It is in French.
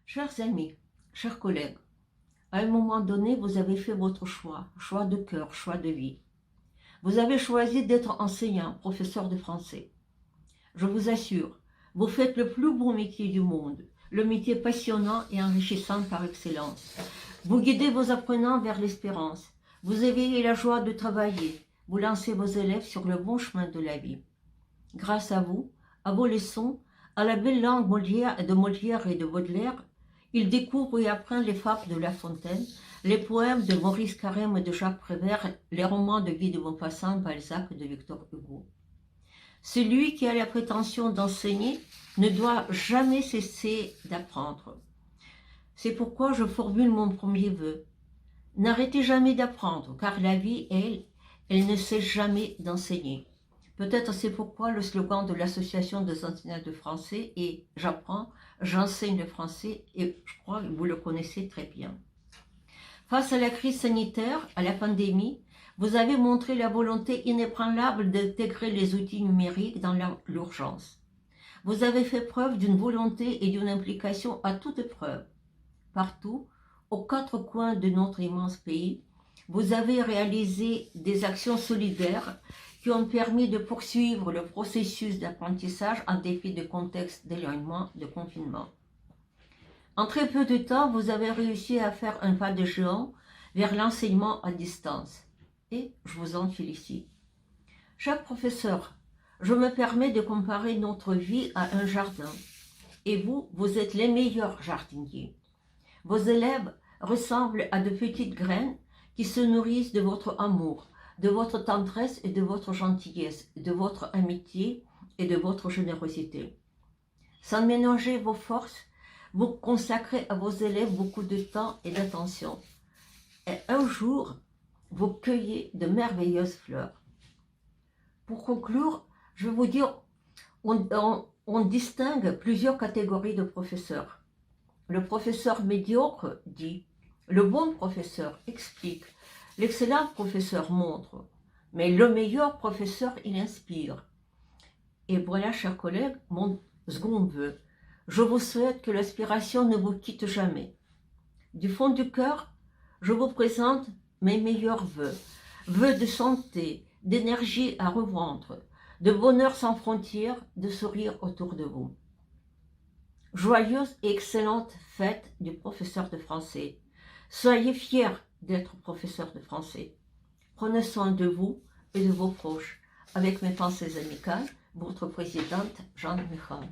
Chers amis, chers collègues, à un moment donné, vous avez fait votre choix, choix de cœur, choix de vie. Vous avez choisi d'être enseignant, professeur de français. Je vous assure, vous faites le plus beau métier du monde, le métier passionnant et enrichissant par excellence. Vous guidez vos apprenants vers l'espérance. Vous éveillez la joie de travailler. Vous lancez vos élèves sur le bon chemin de la vie. Grâce à vous, à vos leçons, à la belle langue de Molière et de Baudelaire, ils découvrent et apprennent les fables de La Fontaine, les poèmes de Maurice Carême et de Jacques Prévert, les romans de Guy de Maupassant, Balzac et de Victor Hugo. Celui qui a la prétention d'enseigner ne doit jamais cesser d'apprendre. C'est pourquoi je formule mon premier vœu. N'arrêtez jamais d'apprendre, car la vie, elle ne cesse jamais d'enseigner. Peut-être c'est pourquoi le slogan de l'Association des enseignants de français est « J'apprends, j'enseigne le français » et je crois que vous le connaissez très bien. Face à la crise sanitaire, à la pandémie, vous avez montré la volonté inébranlable d'intégrer les outils numériques dans l'urgence. Vous avez fait preuve d'une volonté et d'une implication à toute épreuve. Partout, aux quatre coins de notre immense pays, vous avez réalisé des actions solidaires qui ont permis de poursuivre le processus d'apprentissage en dépit de contextes d'éloignement, de confinement. En très peu de temps, vous avez réussi à faire un pas de géant vers l'enseignement à distance. Et je vous en félicite. Chaque professeur, je me permets de comparer notre vie à un jardin. Et vous, vous êtes les meilleurs jardiniers. Vos élèves ressemblent à de petites graines qui se nourrissent de votre amour, de votre tendresse et de votre gentillesse, de votre amitié et de votre générosité. Sans ménager vos forces, vous consacrez à vos élèves beaucoup de temps et d'attention. Et un jour, vous cueillez de merveilleuses fleurs. Pour conclure, je vais vous dire, on distingue plusieurs catégories de professeurs. Le professeur médiocre dit, le bon professeur explique, l'excellent professeur montre, mais le meilleur professeur, il inspire. Et voilà, chers collègues, mon second vœu. Je vous souhaite que l'inspiration ne vous quitte jamais. Du fond du cœur, je vous présente mes meilleurs vœux. Vœux de santé, d'énergie à revendre, de bonheur sans frontières, de sourire autour de vous. Joyeuse et excellente fête du professeur de français. Soyez fiers d'être professeur de français. Prenez soin de vous et de vos proches. Avec mes pensées amicales, votre présidente Jeanne Michon.